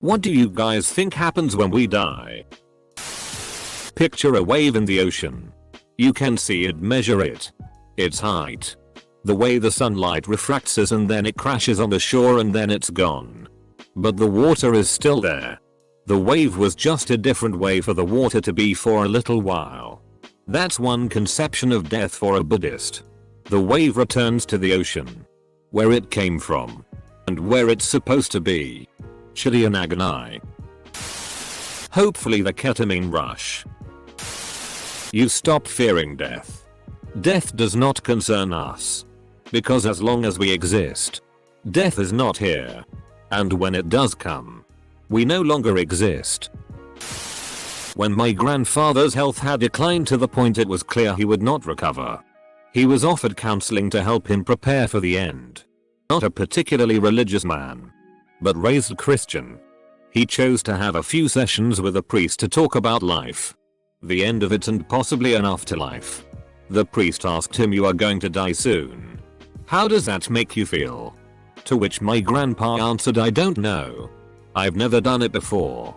What do you guys think happens when we die? Picture a wave in the ocean. You can see it, measure it. Its height. The way the sunlight refracts it, and then it crashes on the shore and then it's gone. But the water is still there. The wave was just a different way for the water to be for a little while. That's one conception of death for a Buddhist. The wave returns to the ocean, where it came from, and where it's supposed to be. Chidanaganai. Hopefully the ketamine rush. You stop fearing death. Death does not concern us. Because as long as we exist, death is not here. And when it does come, we no longer exist. When my grandfather's health had declined to the point it was clear he would not recover, he was offered counseling to help him prepare for the end. Not a particularly religious man, but raised Christian. He chose to have a few sessions with a priest to talk about life, the end of it, and possibly an afterlife. The priest asked him, "You are going to die soon. How does that make you feel?" To which my grandpa answered, "I don't know. I've never done it before.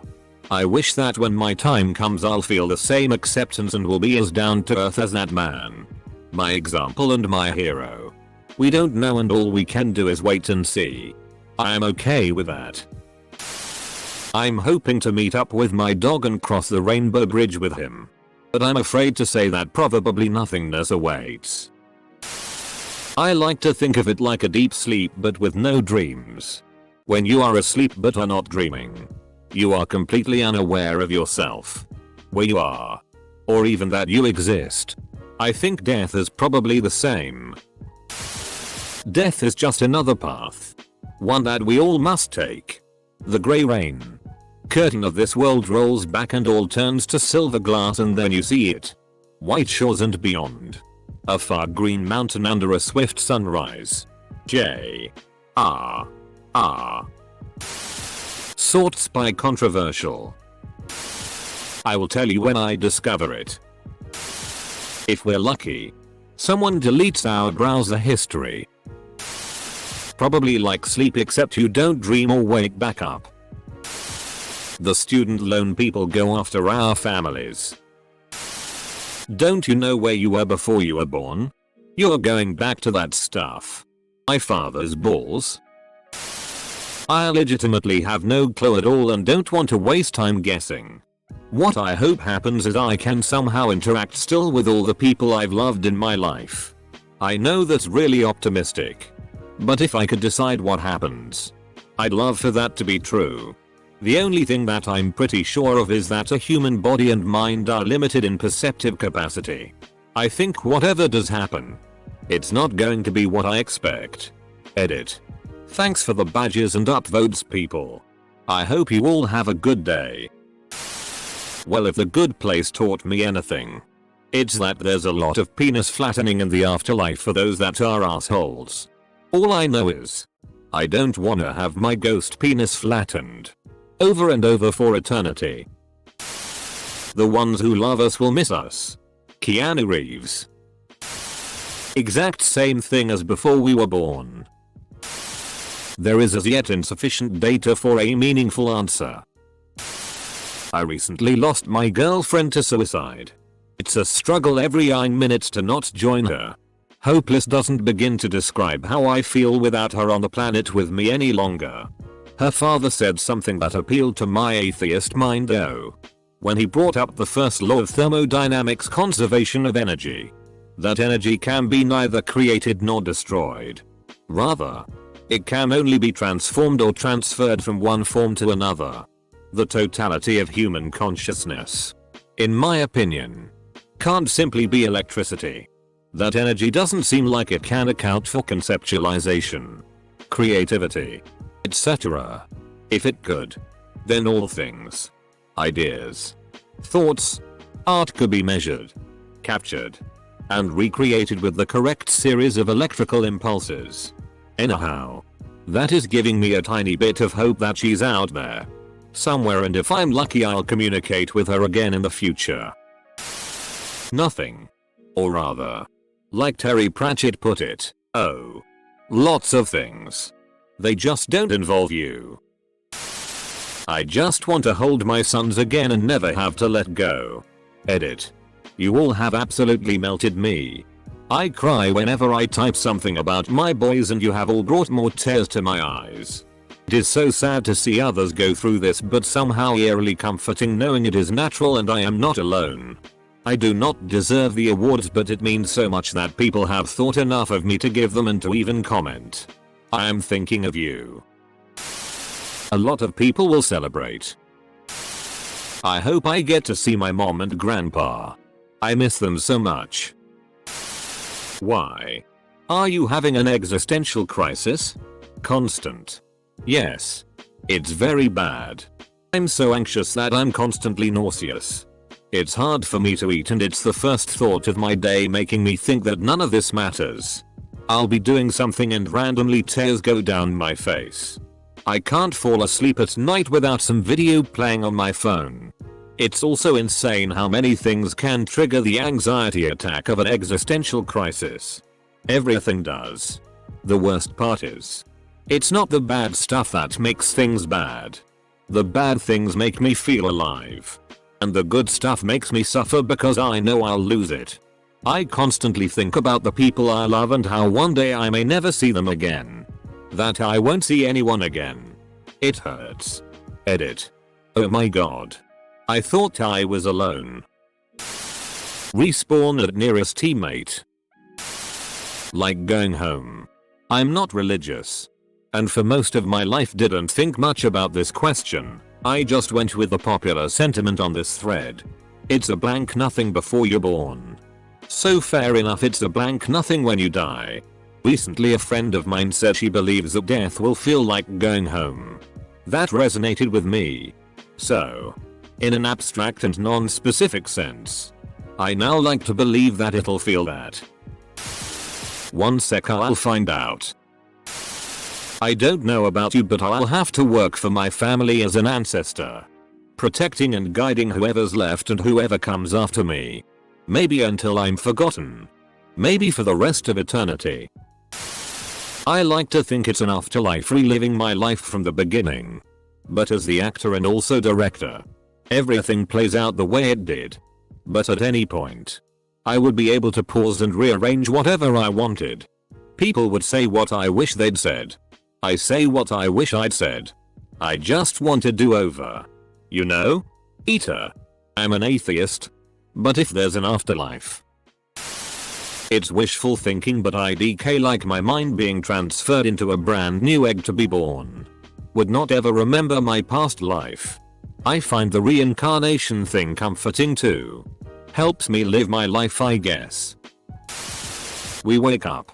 I wish that when my time comes I'll feel the same acceptance and will be as down to earth as that man. My example and my hero. We don't know, and all we can do is wait and see." I am okay with that. I'm hoping to meet up with my dog and cross the rainbow bridge with him. But I'm afraid to say that probably nothingness awaits. I like to think of it like a deep sleep but with no dreams. When you are asleep but are not dreaming, you are completely unaware of yourself, where you are, or even that you exist. I think death is probably the same. Death is just another path, one that we all must take. The grey rain curtain of this world rolls back and all turns to silver glass, and then you see it. White shores and beyond. A far green mountain under a swift sunrise. Sorts by controversial. I will tell you when I discover it. If we're lucky, someone deletes our browser history. Probably like sleep, except you don't dream or wake back up. The student loan people go after our families. Don't you know where you were before you were born? You're going back to that stuff. My father's balls. I legitimately have no clue at all and don't want to waste time guessing. What I hope happens is I can somehow interact still with all the people I've loved in my life. I know that's really optimistic. But if I could decide what happens, I'd love for that to be true. The only thing that I'm pretty sure of is that a human body and mind are limited in perceptive capacity. I think whatever does happen, it's not going to be what I expect. Edit. Thanks for the badges and upvotes, people. I hope you all have a good day. Well, if the good place taught me anything, it's that there's a lot of penis flattening in the afterlife for those that are assholes. All I know is, I don't wanna have my ghost penis flattened over and over for eternity. The ones who love us will miss us. Keanu Reeves. Exact same thing as before we were born. There is as yet insufficient data for a meaningful answer. I recently lost my girlfriend to suicide. It's a struggle every 9 minutes to not join her. Hopeless doesn't begin to describe how I feel without her on the planet with me any longer. Her father said something that appealed to my atheist mind though. When he brought up the first law of thermodynamics, conservation of energy. That energy can be neither created nor destroyed. Rather, it can only be transformed or transferred from one form to another. The totality of human consciousness, in my opinion, can't simply be electricity. That energy doesn't seem like it can account for conceptualization, creativity, etc. If it could, then all things, ideas, thoughts, art could be measured, captured, and recreated with the correct series of electrical impulses. Anyhow, that is giving me a tiny bit of hope that she's out there somewhere, and if I'm lucky I'll communicate with her again in the future. Nothing. Or rather, like Terry Pratchett put it, oh, lots of things. They just don't involve you. I just want to hold my sons again and never have to let go. Edit. You all have absolutely melted me. I cry whenever I type something about my boys and you have all brought more tears to my eyes. It is so sad to see others go through this, but somehow eerily comforting knowing it is natural and I am not alone. I do not deserve the awards, but it means so much that people have thought enough of me to give them and to even comment. I am thinking of you. A lot of people will celebrate. I hope I get to see my mom and grandpa. I miss them so much. Why? Are you having an existential crisis? Constant. Yes. It's very bad. I'm so anxious that I'm constantly nauseous. It's hard for me to eat and it's the first thought of my day, making me think that none of this matters. I'll be doing something and randomly tears go down my face. I can't fall asleep at night without some video playing on my phone. It's also insane how many things can trigger the anxiety attack of an existential crisis. Everything does. The worst part is, it's not the bad stuff that makes things bad. The bad things make me feel alive. And the good stuff makes me suffer because I know I'll lose it. I constantly think about the people I love and how one day I may never see them again. That I won't see anyone again. It hurts. Edit. Oh my god. I thought I was alone. Respawn at nearest teammate. Like going home. I'm not religious. And for most of my life didn't think much about this question. I just went with the popular sentiment on this thread. It's a blank nothing before you're born. So fair enough, it's a blank nothing when you die. Recently a friend of mine said she believes that death will feel like going home. That resonated with me. So, in an abstract and non-specific sense, I now like to believe that it'll feel that. One sec, I'll find out. I don't know about you, but I'll have to work for my family as an ancestor. Protecting and guiding whoever's left and whoever comes after me. Maybe until I'm forgotten. Maybe for the rest of eternity. I like to think it's an afterlife, reliving my life from the beginning. But as the actor and also director, everything plays out the way it did. But at any point, I would be able to pause and rearrange whatever I wanted. People would say what I wish they'd said. I say what I wish I'd said. I just want a do-over. You know? Eater. I'm an atheist. But if there's an afterlife. It's wishful thinking, but IDK, like my mind being transferred into a brand new egg to be born. Would not ever remember my past life. I find the reincarnation thing comforting too. Helps me live my life, I guess. We wake up.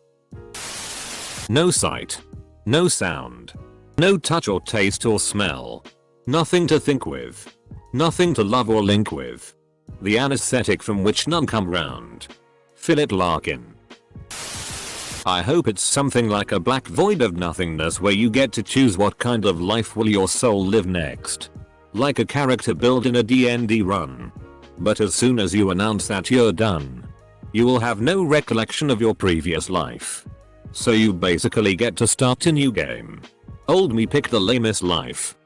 No sight. No sound. No touch or taste or smell. Nothing to think with. Nothing to love or link with. The anesthetic from which none come round. Philip Larkin. I hope it's something like a black void of nothingness where you get to choose what kind of life will your soul live next. Like a character build in a D&D run. But as soon as you announce that you're done, you will have no recollection of your previous life. So you basically get to start a new game. Old me picked the lamest life.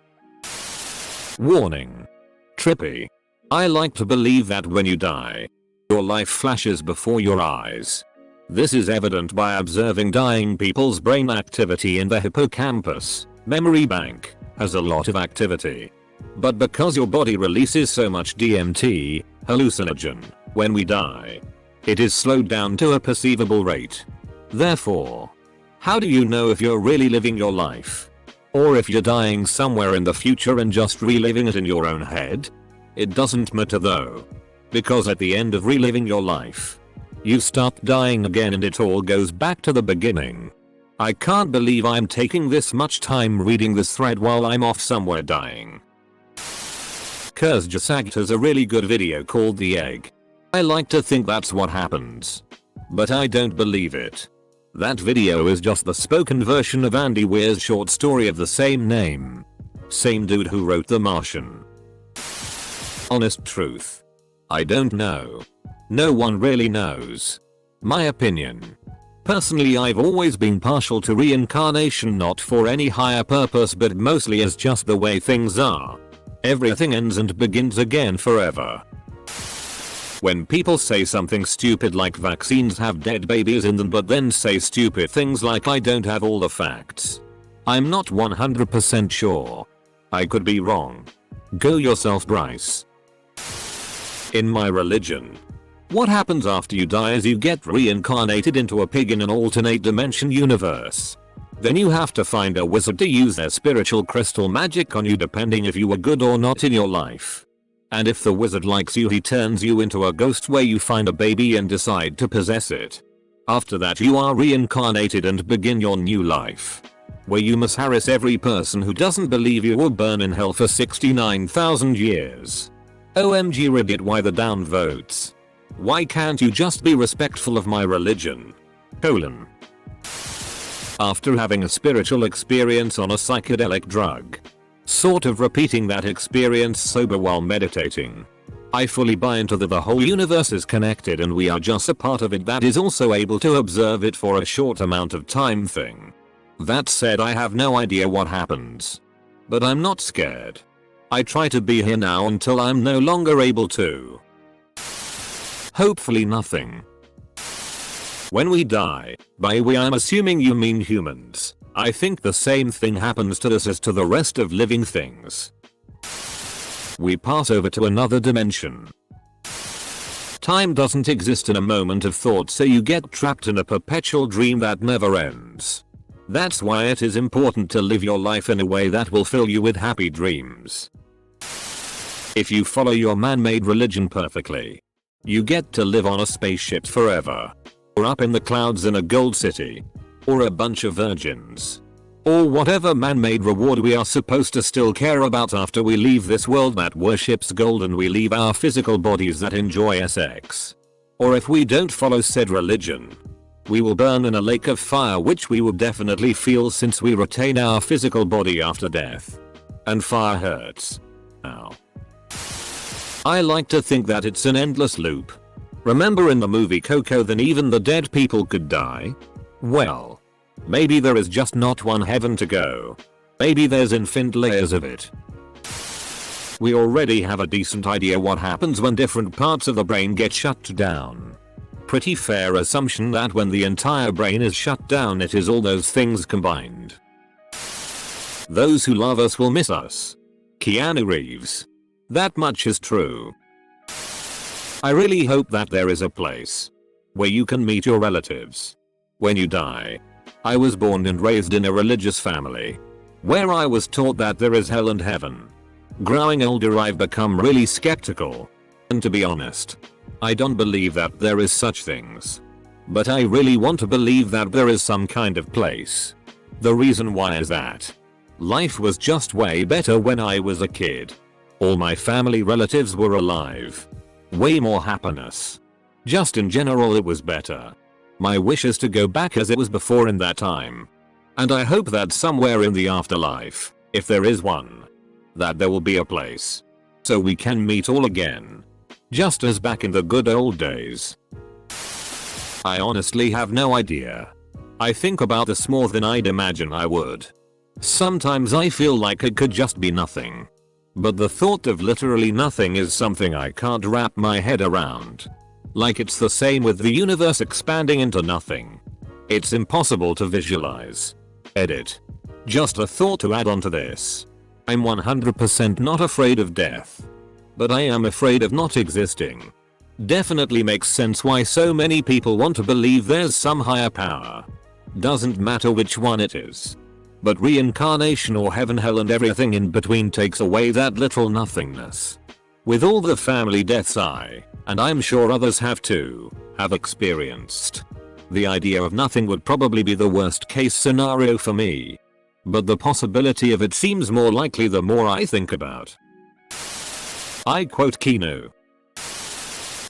Warning. Trippy. I like to believe that when you die, your life flashes before your eyes. This is evident by observing dying people's brain activity. In the hippocampus, memory bank, has a lot of activity. But because your body releases so much DMT, hallucinogen, when we die, it is slowed down to a perceivable rate. Therefore, how do you know if you're really living your life? Or if you're dying somewhere in the future and just reliving it in your own head? It doesn't matter though. Because at the end of reliving your life, you start dying again and it all goes back to the beginning. I can't believe I'm taking this much time reading this thread while I'm off somewhere dying. Kurzgesagt has a really good video called The Egg. I like to think that's what happens. But I don't believe it. That video is just the spoken version of Andy Weir's short story of the same name. Same dude who wrote The Martian. Honest truth. I don't know. No one really knows. My opinion. Personally, I've always been partial to reincarnation, not for any higher purpose but mostly as just the way things are. Everything ends and begins again forever. When people say something stupid like vaccines have dead babies in them but then say stupid things like I don't have all the facts, I'm not 100% sure. I could be wrong. Go yourself, Bryce. In my religion, what happens after you die is you get reincarnated into a pig in an alternate dimension universe. Then you have to find a wizard to use their spiritual crystal magic on you depending if you were good or not in your life. And if the wizard likes you, he turns you into a ghost where you find a baby and decide to possess it. After that you are reincarnated and begin your new life, where you must harass every person who doesn't believe you will burn in hell for 69,000 years. OMG Reddit, why the down votes? Why can't you just be respectful of my religion? After having a spiritual experience on a psychedelic drug, sort of repeating that experience sober while meditating, I fully buy into the whole universe is connected and we are just a part of it that is also able to observe it for a short amount of time thing. That said, I have no idea what happens, but I'm not scared. I try to be here now until I'm no longer able to. Hopefully nothing. When we die, by we I'm assuming you mean humans, I think the same thing happens to us as to the rest of living things. We pass over to another dimension. Time doesn't exist in a moment of thought, so you get trapped in a perpetual dream that never ends. That's why it is important to live your life in a way that will fill you with happy dreams. If you follow your man-made religion perfectly, you get to live on a spaceship forever, or up in the clouds in a gold city, or a bunch of virgins, or whatever man-made reward we are supposed to still care about after we leave this world that worships gold and we leave our physical bodies that enjoy sex. Or if we don't follow said religion, we will burn in a lake of fire, which we will definitely feel since we retain our physical body after death. And fire hurts. Ow. I like to think that it's an endless loop. Remember in the movie Coco, then even the dead people could die? Well, maybe there is just not one heaven to go. Maybe there's infinite layers of it. We already have a decent idea what happens when different parts of the brain get shut down. Pretty fair assumption that when the entire brain is shut down, it is all those things combined. Those who love us will miss us. Keanu Reeves. That much is true. I really hope that there is a place where you can meet your relatives when you die. I was born and raised in a religious family where I was taught that there is hell and heaven. Growing older, I've become really skeptical. And to be honest, I don't believe that there is such things. But I really want to believe that there is some kind of place. The reason why is that life was just way better when I was a kid. All my family relatives were alive. Way more happiness. Just in general it was better. My wish is to go back as it was before in that time. And I hope that somewhere in the afterlife, if there is one, that there will be a place so we can meet all again. Just as back in the good old days. I honestly have no idea. I think about this more than I'd imagine I would. Sometimes I feel like it could just be nothing. But the thought of literally nothing is something I can't wrap my head around. Like it's the same with the universe expanding into nothing. It's impossible to visualize. Edit. Just a thought to add on to this. I'm 100% not afraid of death. But I am afraid of not existing. Definitely makes sense why so many people want to believe there's some higher power. Doesn't matter which one it is. But reincarnation or heaven, hell and everything in between takes away that little nothingness. With all the family deaths I, and I'm sure others have too, have experienced, the idea of nothing would probably be the worst case scenario for me. But the possibility of it seems more likely the more I think about. I quote Keanu.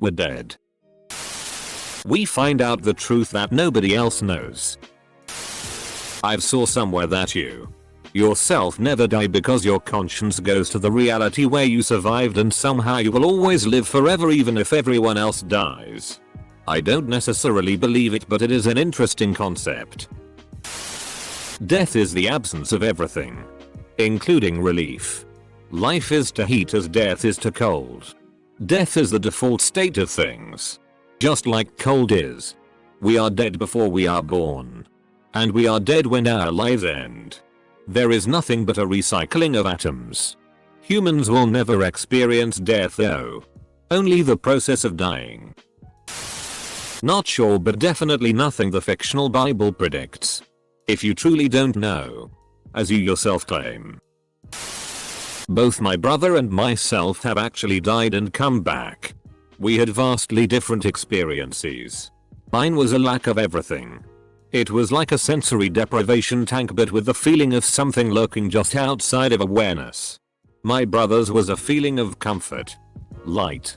We're dead. We find out the truth that nobody else knows. I've saw somewhere that you yourself never die because your conscience goes to the reality where you survived and somehow you will always live forever even if everyone else dies. I don't necessarily believe it, but it is an interesting concept. Death is the absence of everything, including relief. Life is to heat as death is to cold. Death is the default state of things. Just like cold is. We are dead before we are born. And we are dead when our lives end. There is nothing but a recycling of atoms. Humans will never experience death though. Only the process of dying. Not sure, but definitely nothing the fictional Bible predicts. If you truly don't know. As you yourself claim. Both my brother and myself have actually died and come back. We had vastly different experiences. Mine was a lack of everything. It was like a sensory deprivation tank, but with the feeling of something lurking just outside of awareness. My brother's was a feeling of comfort, light,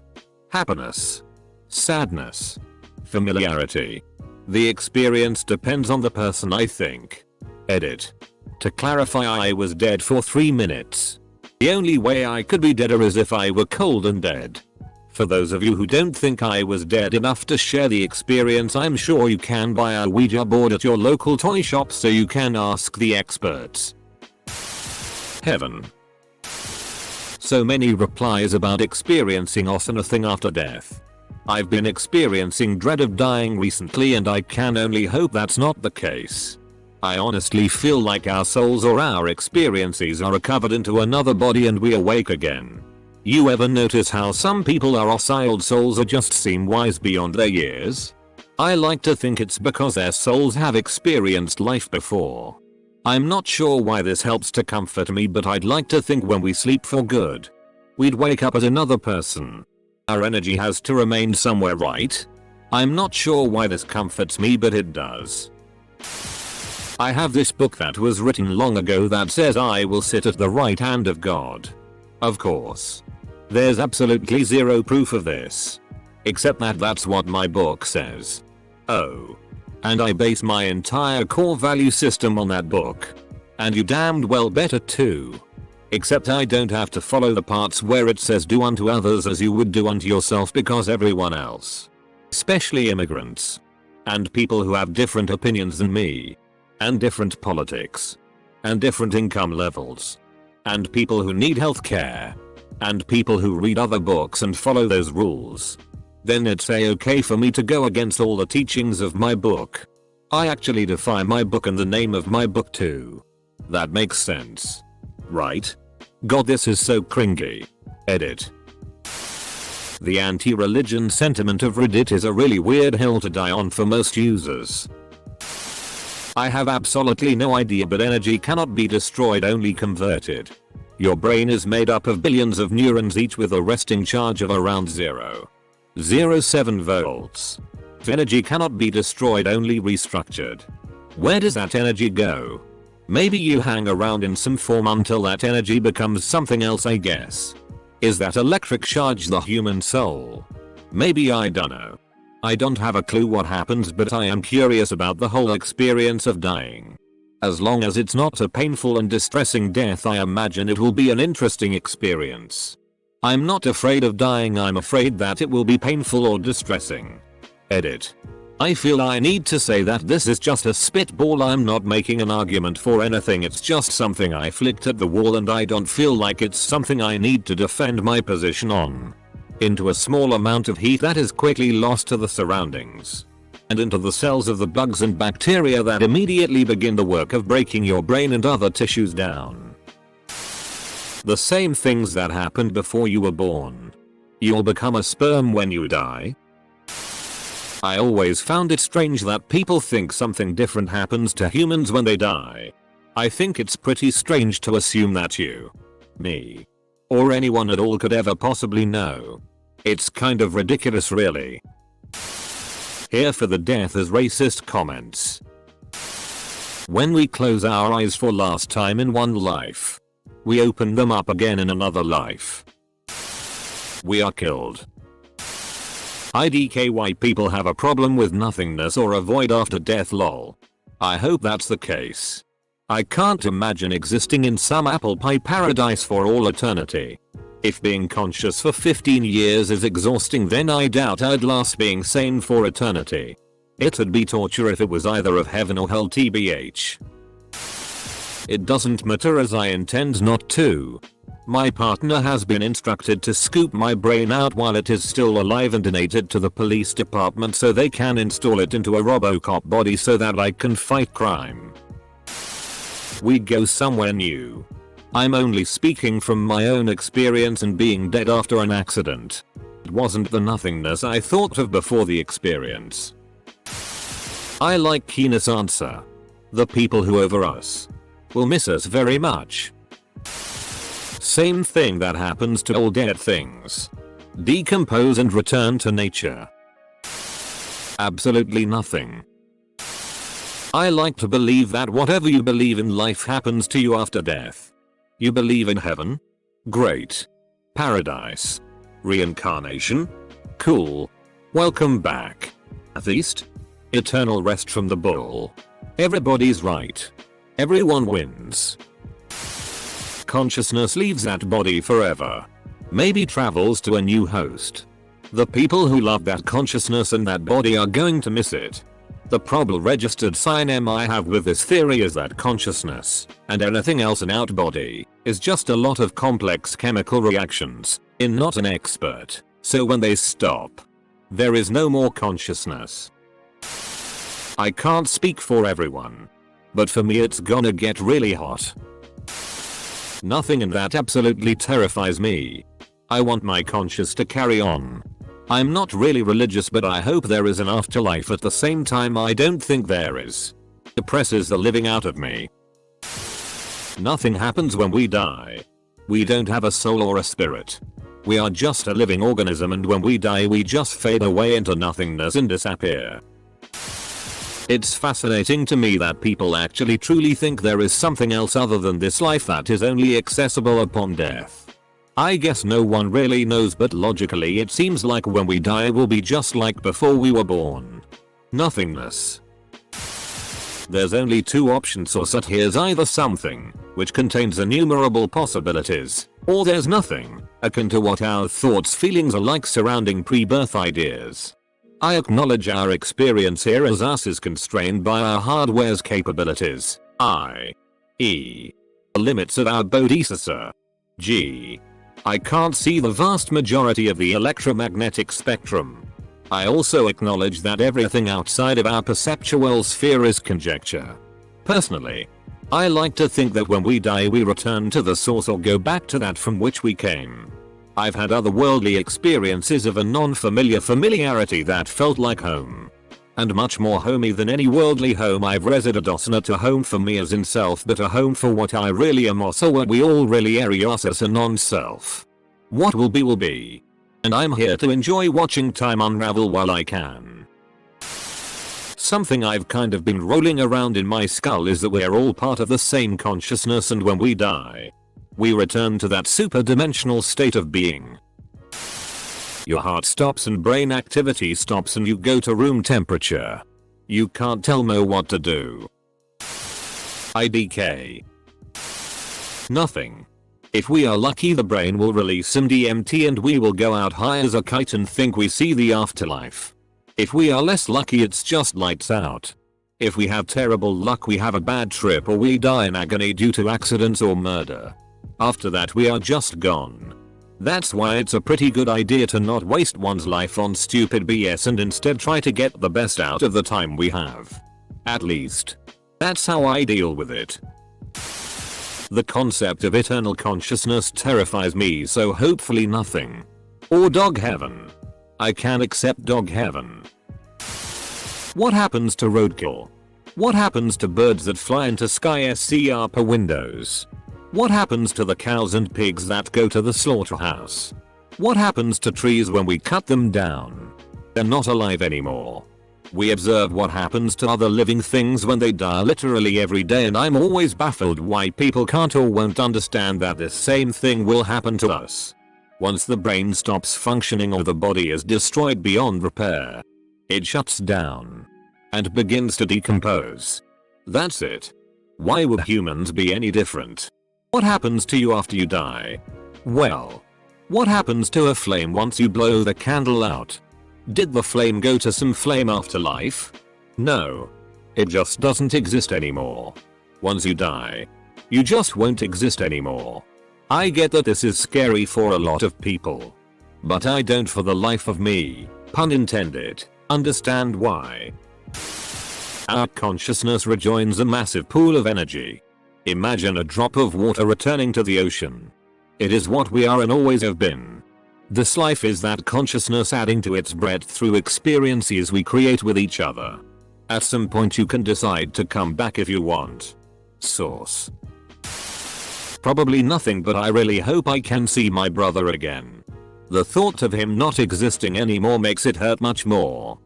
happiness, sadness, familiarity. The experience depends on the person, I think. Edit. To clarify, I was dead for 3 minutes. The only way I could be deader is if I were cold and dead. For those of you who don't think I was dead enough to share the experience, I'm sure you can buy a Ouija board at your local toy shop so you can ask the experts. Heaven. So many replies about experiencing nothing after death. I've been experiencing dread of dying recently, and I can only hope that's not the case. I honestly feel like our souls or our experiences are recovered into another body and we awake again. You ever notice how some people are old souls or just seem wise beyond their years? I like to think it's because their souls have experienced life before. I'm not sure why this helps to comfort me, but I'd like to think when we sleep for good, we'd wake up as another person. Our energy has to remain somewhere, right? I'm not sure why this comforts me, but it does. I have this book that was written long ago that says I will sit at the right hand of God. Of course. There's absolutely zero proof of this. Except that that's what my book says. Oh. And I base my entire core value system on that book. And you damned well better too. Except I don't have to follow the parts where it says do unto others as you would do unto yourself, because everyone else, especially immigrants, and people who have different opinions than me, and different politics, and different income levels, and people who need healthcare, and people who read other books and follow those rules, then it's okay for me to go against all the teachings of my book. I actually defy my book and the name of my book too. That makes sense. Right? God, this is so cringy. Edit. The anti-religion sentiment of Reddit is a really weird hill to die on for most users. I have absolutely no idea, but energy cannot be destroyed, only converted. Your brain is made up of billions of neurons, each with a resting charge of around 0.07 volts. Energy cannot be destroyed, only restructured. Where does that energy go? Maybe you hang around in some form until that energy becomes something else, I guess. Is that electric charge the human soul? Maybe, I dunno. I don't have a clue what happens, but I am curious about the whole experience of dying. As long as it's not a painful and distressing death, I imagine it will be an interesting experience. I'm not afraid of dying, I'm afraid that it will be painful or distressing. Edit. I feel I need to say that this is just a spitball. I'm not making an argument for anything, it's just something I flicked at the wall, and I don't feel like it's something I need to defend my position on. Into a small amount of heat that is quickly lost to the surroundings. And into the cells of the bugs and bacteria that immediately begin the work of breaking your brain and other tissues down. The same things that happened before you were born. You'll become a sperm when you die. I always found it strange that people think something different happens to humans when they die. I think it's pretty strange to assume that you, me, or anyone at all could ever possibly know. It's kind of ridiculous, really. Here for the death as racist comments. When we close our eyes for last time in one life, we open them up again in another life. We are killed. IDKY people have a problem with nothingness or a void after death, lol. I hope that's the case. I can't imagine existing in some apple pie paradise for all eternity. If being conscious for 15 years is exhausting, then I doubt I'd last being sane for eternity. It'd be torture if it was either of heaven or hell, tbh. It doesn't matter as I intend not to. My partner has been instructed to scoop my brain out while it is still alive and donate it to the police department so they can install it into a RoboCop body so that I can fight crime. We go somewhere new. I'm only speaking from my own experience and being dead after an accident. It wasn't the nothingness I thought of before the experience. I like Keena's answer. The people who over us will miss us very much. Same thing that happens to all dead things. Decompose and return to nature. Absolutely nothing. I like to believe that whatever you believe in life happens to you after death. You believe in heaven? Great. Paradise? Reincarnation? Cool. Welcome back. Atheist? Eternal rest from the bull. Everybody's right. Everyone wins. Consciousness leaves that body forever. Maybe travels to a new host. The people who love that consciousness and that body are going to miss it. The probable registered sign I have with this theory is that consciousness, and anything else in out body, is just a lot of complex chemical reactions. Not an expert, so when they stop, there is no more consciousness. I can't speak for everyone, but for me it's gonna get really hot. Nothing in that absolutely terrifies me. I want my conscious to carry on. I'm not really religious, but I hope there is an afterlife. At the same time, I don't think there is. It depresses the living out of me. Nothing happens when we die. We don't have a soul or a spirit. We are just a living organism, and when we die we just fade away into nothingness and disappear. It's fascinating to me that people actually truly think there is something else other than this life that is only accessible upon death. I guess no one really knows, but logically it seems like when we die we'll be just like before we were born. Nothingness. There's only two options, or so here's either something, which contains innumerable possibilities, or there's nothing, akin to what our thoughts feelings are like surrounding pre-birth ideas. I acknowledge our experience here as us is constrained by our hardware's capabilities, i.e. the limits of our bodhisattva. I can't see the vast majority of the electromagnetic spectrum. I also acknowledge that everything outside of our perceptual sphere is conjecture. Personally, I like to think that when we die we return to the source or go back to that from which we came. I've had otherworldly experiences of a non-familiar familiarity that felt like home. And much more homey than any worldly home I've resided on. Not a home for me as in self, but a home for what I really am, or so what we all really are as a non-self. What will be. And I'm here to enjoy watching time unravel while I can. Something I've kind of been rolling around in my skull is that we're all part of the same consciousness, and when we die, we return to that super-dimensional state of being. Your heart stops and brain activity stops and you go to room temperature. You can't tell Mo what to do. IDK. Nothing. If we are lucky, the brain will release some DMT and we will go out high as a kite and think we see the afterlife. If we are less lucky, it's just lights out. If we have terrible luck, we have a bad trip or we die in agony due to accidents or murder. After that we are just gone. That's why it's a pretty good idea to not waste one's life on stupid BS and instead try to get the best out of the time we have. At least, that's how I deal with it. The concept of eternal consciousness terrifies me, so hopefully nothing. Or dog heaven. I can accept dog heaven. What happens to roadkill? What happens to birds that fly into sky SCR per windows? What happens to the cows and pigs that go to the slaughterhouse? What happens to trees when we cut them down? They're not alive anymore. We observe what happens to other living things when they die literally every day, and I'm always baffled why people can't or won't understand that the same thing will happen to us. Once the brain stops functioning or the body is destroyed beyond repair, it shuts down and begins to decompose. That's it. Why would humans be any different? What happens to you after you die? Well, what happens to a flame once you blow the candle out? Did the flame go to some flame afterlife? No. It just doesn't exist anymore. Once you die, you just won't exist anymore. I get that this is scary for a lot of people. But I don't for the life of me, pun intended, understand why. Our consciousness rejoins a massive pool of energy. Imagine a drop of water returning to the ocean. It is what we are and always have been. This life is that consciousness adding to its breadth through experiences we create with each other. At some point you can decide to come back if you want. Source: probably nothing, but I really hope I can see my brother again. The thought of him not existing anymore makes it hurt much more.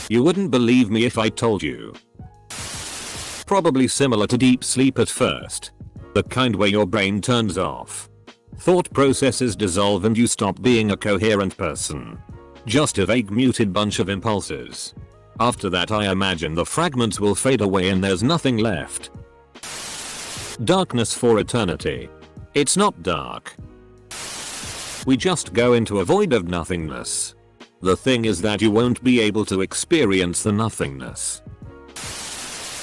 You wouldn't believe me if I told you. Probably similar to deep sleep at first. The kind where your brain turns off. Thought processes dissolve and you stop being a coherent person. Just a vague muted bunch of impulses. After that I imagine the fragments will fade away and there's nothing left. Darkness for eternity. It's not dark. We just go into a void of nothingness. The thing is that you won't be able to experience the nothingness.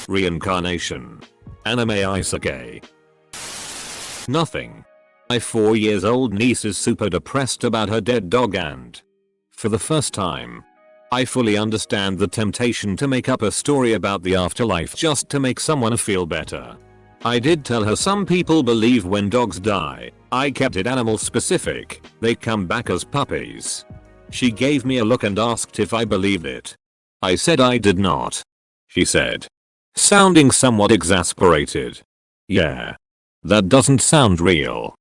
Reincarnation. Anime isekai. Nothing. My 4-year-old niece is super depressed about her dead dog and, for the first time, I fully understand the temptation to make up a story about the afterlife just to make someone feel better. I did tell her some people believe when dogs die. I kept it animal specific, they come back as puppies. She gave me a look and asked if I believed it. I said I did not. She said, sounding somewhat exasperated, "Yeah. That doesn't sound real."